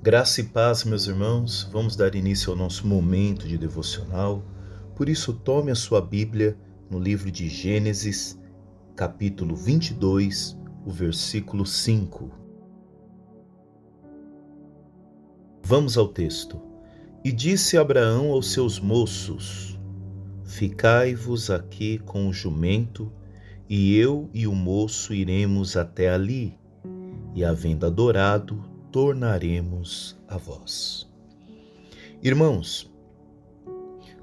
Graça e paz, meus irmãos, vamos dar início ao nosso momento de devocional. Por isso, tome a sua Bíblia no livro de Gênesis, capítulo 22, o versículo 5. Vamos ao texto. E disse Abraão aos seus moços: Ficai-vos aqui com o jumento, e eu e o moço iremos até ali, e havendo adorado, tornaremos a vós. Irmãos,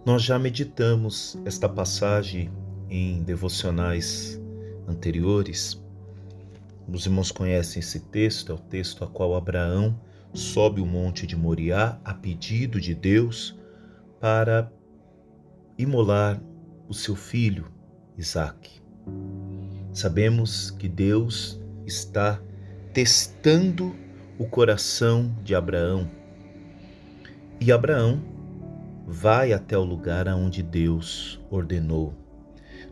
nós já meditamos esta passagem em devocionais anteriores. Os irmãos conhecem esse texto, é o texto a qual Abraão sobe o monte de Moriá a pedido de Deus para imolar o seu filho Isaque. Sabemos que Deus está testando o coração de Abraão. E Abraão vai até o lugar aonde Deus ordenou.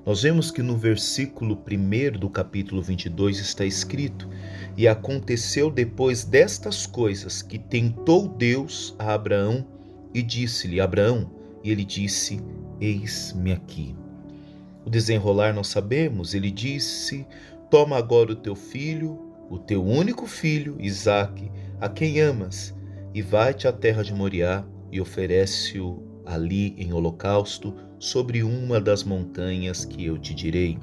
Nós vemos que no versículo 1 do capítulo 22 está escrito: E aconteceu depois destas coisas que tentou Deus a Abraão e disse-lhe: Abraão, e ele disse: Eis-me aqui. O desenrolar nós sabemos, ele disse: Toma agora o teu filho, o teu único filho, Isaque, a quem amas, e vai-te à terra de Moriá e oferece-o ali em holocausto sobre uma das montanhas que eu te direi.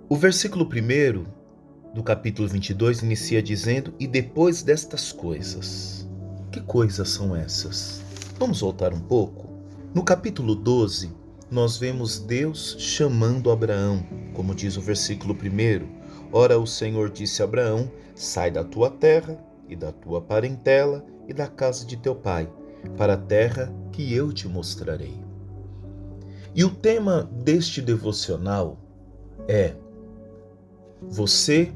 O versículo 1 do capítulo 22 inicia dizendo: E depois destas coisas. Que coisas são essas? Vamos voltar um pouco. No capítulo 12, nós vemos Deus chamando Abraão, como diz o versículo 1. Ora, o Senhor disse a Abraão: Sai da tua terra e da tua parentela e da casa de teu pai, para a terra que eu te mostrarei. E o tema deste devocional é você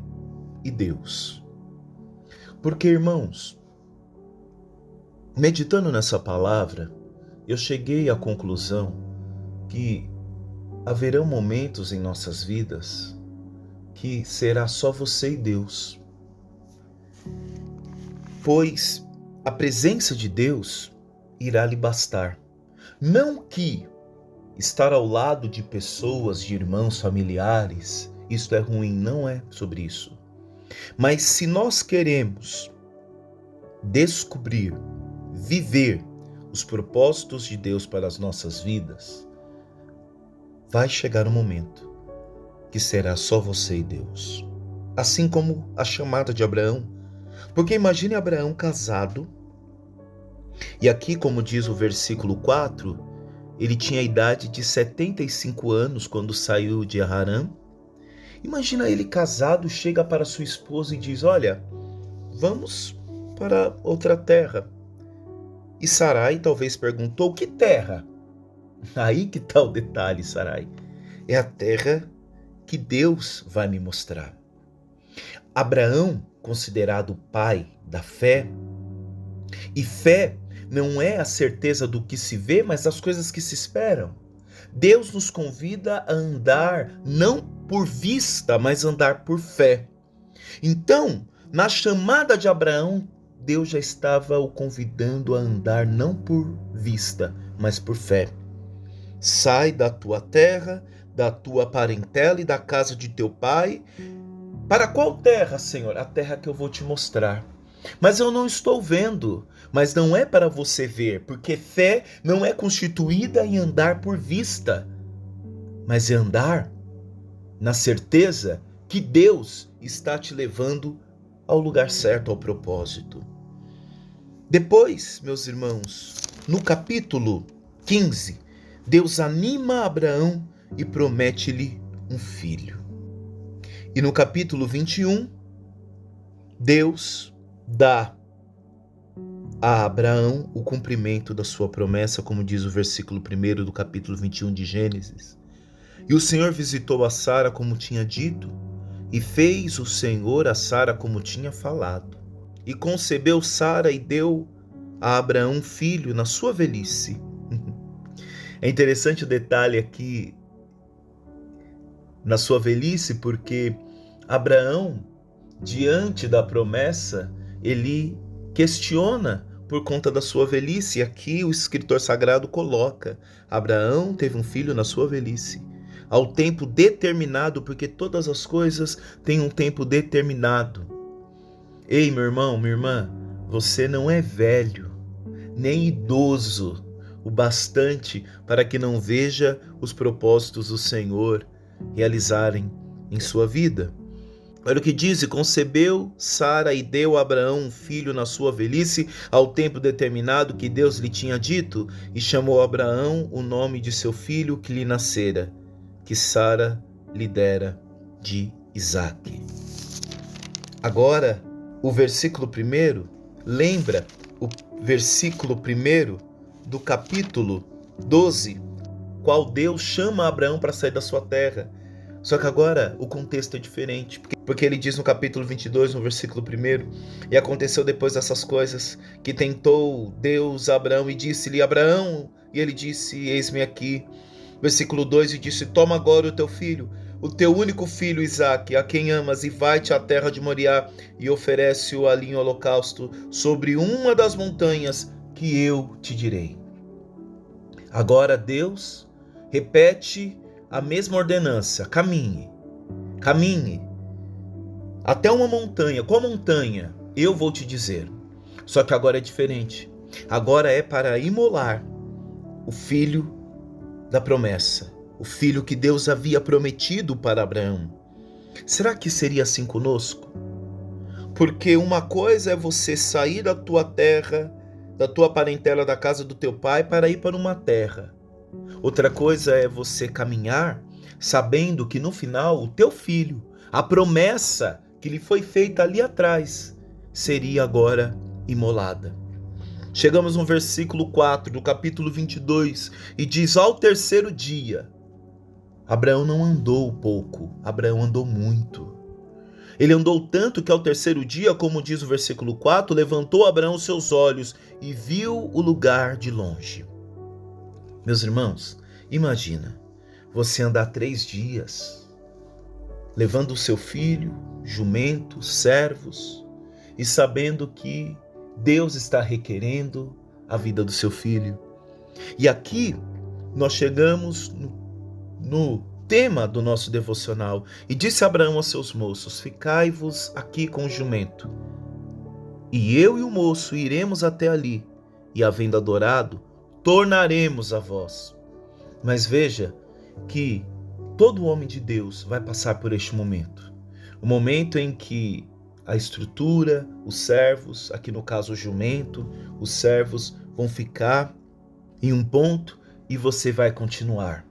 e Deus. Porque, irmãos, meditando nessa palavra, eu cheguei à conclusão que haverão momentos em nossas vidas que será só você e Deus. Pois a presença de Deus irá lhe bastar. Não que estar ao lado de pessoas, de irmãos, familiares, isto é ruim, não é sobre isso. Mas se nós queremos descobrir, viver os propósitos de Deus para as nossas vidas, vai chegar um momento que será só você e Deus. Assim como a chamada de Abraão. Porque imagine Abraão casado, e aqui, como diz o versículo 4, ele tinha a idade de 75 anos quando saiu de Harã. Imagina ele casado, chega para sua esposa e diz: Olha, vamos para outra terra. E Sarai talvez perguntou: que terra? Aí que está o detalhe, Sarai. É a terra que Deus vai me mostrar. Abraão, considerado o pai da fé, e fé não é a certeza do que se vê, mas das coisas que se esperam. Deus nos convida a andar não por vista, mas andar por fé. Então, na chamada de Abraão, Deus já estava o convidando a andar não por vista, mas por fé. Sai da tua terra, da tua parentela e da casa de teu pai. Para qual terra, Senhor? A terra que eu vou te mostrar. Mas eu não estou vendo. Mas não é para você ver, porque fé não é constituída em andar por vista, mas é andar na certeza que Deus está te levando ao lugar certo, ao propósito. Depois, meus irmãos, no capítulo 15, Deus anima Abraão e promete-lhe um filho. E no capítulo 21, Deus dá a Abraão o cumprimento da sua promessa, como diz o versículo 1 do capítulo 21 de Gênesis. E o Senhor visitou a Sara como tinha dito, e fez o Senhor a Sara como tinha falado. E concebeu Sara e deu a Abraão um filho na sua velhice. É interessante o detalhe aqui, na sua velhice, porque Abraão, diante da promessa, ele questiona por conta da sua velhice. E aqui o escritor sagrado coloca: Abraão teve um filho na sua velhice, ao tempo determinado, porque todas as coisas têm um tempo determinado. Ei, meu irmão, minha irmã, você não é velho, nem idoso o bastante para que não veja os propósitos do Senhor realizarem em sua vida. Olha o que diz: e concebeu Sara e deu a Abraão um filho na sua velhice, ao tempo determinado que Deus lhe tinha dito, e chamou Abraão o nome de seu filho que lhe nascera, que Sara lhe dera, de Isaque. Agora, o versículo 1 lembra o versículo 1 do capítulo 12, qual Deus chama Abraão para sair da sua terra. Só que agora o contexto é diferente, porque ele diz no capítulo 22, no versículo 1, e aconteceu depois dessas coisas, que tentou Deus a Abraão e disse-lhe: Abraão, e ele disse: eis-me aqui. Versículo 2, e disse: toma agora o teu filho, o teu único filho Isaque, a quem amas, e vai-te à terra de Moriá, e oferece-o ali em holocausto, sobre uma das montanhas que eu te direi. Agora Deus repete a mesma ordenança: caminhe até uma montanha. Qual montanha? Eu vou te dizer. Só que agora é diferente. Agora é para imolar o filho da promessa, o filho que Deus havia prometido para Abraão. Será que seria assim conosco? Porque uma coisa é você sair da tua terra, da tua parentela, da casa do teu pai, para ir para uma terra. Outra coisa é você caminhar sabendo que no final o teu filho, a promessa que lhe foi feita ali atrás, seria agora imolada. Chegamos no versículo 4 do capítulo 22 e diz: ao terceiro dia. Abraão não andou pouco, Abraão andou muito. Ele andou tanto que ao terceiro dia, como diz o versículo 4, levantou Abraão seus olhos e viu o lugar de longe. Meus irmãos, imagina você andar 3 dias, levando o seu filho, jumento, servos, e sabendo que Deus está requerendo a vida do seu filho. E aqui nós chegamos no tema do nosso devocional. E disse Abraão aos seus moços: ficai-vos aqui com o jumento, e eu e o moço iremos até ali, e havendo adorado, tornaremos a vós. Mas veja que todo homem de Deus vai passar por este momento. O momento em que a estrutura, os servos, aqui no caso o jumento, os servos vão ficar em um ponto e você vai continuar.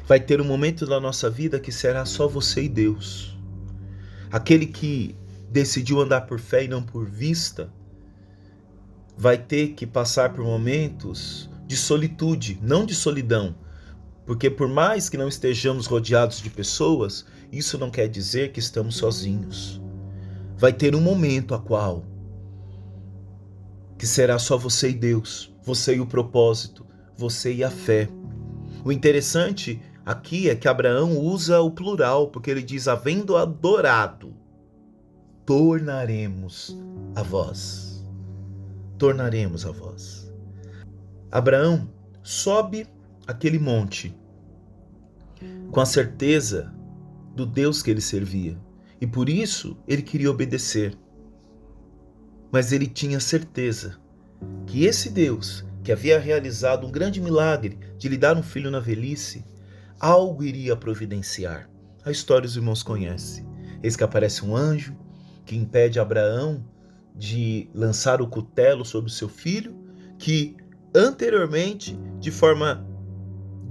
Vai ter um momento da nossa vida que será só você e Deus. Aquele que decidiu andar por fé e não por vista, vai ter que passar por momentos de solitude, não de solidão. Porque por mais que não estejamos rodeados de pessoas, isso não quer dizer que estamos sozinhos. Vai ter um momento a qual que será só você e Deus, você e o propósito, você e a fé. O interessante aqui é que Abraão usa o plural, porque ele diz: havendo adorado, tornaremos a vós. Tornaremos a vós. Abraão sobe aquele monte com a certeza do Deus que ele servia, e por isso ele queria obedecer. Mas ele tinha certeza que esse Deus, que havia realizado um grande milagre de lhe dar um filho na velhice, algo iria providenciar. A história os irmãos conhecem. Eis que aparece um anjo que impede Abraão de lançar o cutelo sobre o seu filho, que anteriormente, de forma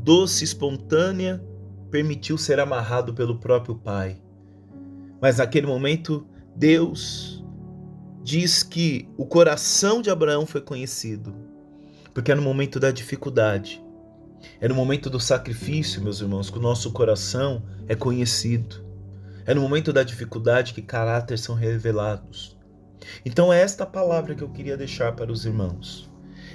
doce, espontânea, permitiu ser amarrado pelo próprio pai. Mas naquele momento, Deus diz que o coração de Abraão foi conhecido, porque é no momento da dificuldade, é no momento do sacrifício, meus irmãos, que o nosso coração é conhecido. É no momento da dificuldade que caráteres são revelados. Então é esta palavra que eu queria deixar para os irmãos.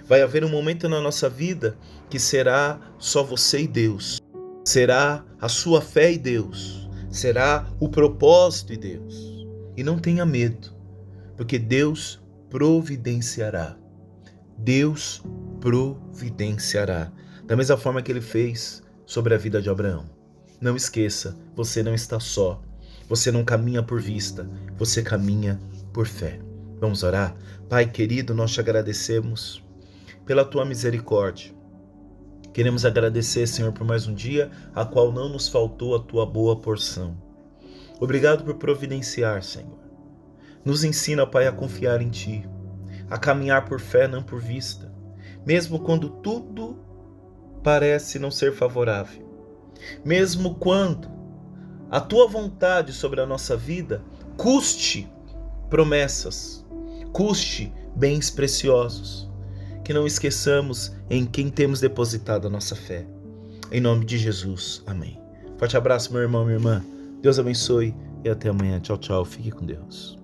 Vai haver um momento na nossa vida que será só você e Deus. Será a sua fé e Deus. Será o propósito e Deus. E não tenha medo, porque Deus providenciará. Deus providenciará. Da mesma forma que ele fez sobre a vida de Abraão. Não esqueça, você não está só. Você não caminha por vista, você caminha por fé. Vamos orar? Pai querido, nós te agradecemos pela tua misericórdia. Queremos agradecer, Senhor, por mais um dia, a qual não nos faltou a tua boa porção. Obrigado por providenciar, Senhor. Nos ensina, Pai, a confiar em Ti, a caminhar por fé, não por vista, mesmo quando tudo parece não ser favorável, mesmo quando a Tua vontade sobre a nossa vida custe promessas, custe bens preciosos. Que não esqueçamos em quem temos depositado a nossa fé. Em nome de Jesus, amém. Forte abraço, meu irmão, minha irmã. Deus abençoe e até amanhã. Tchau, tchau. Fique com Deus.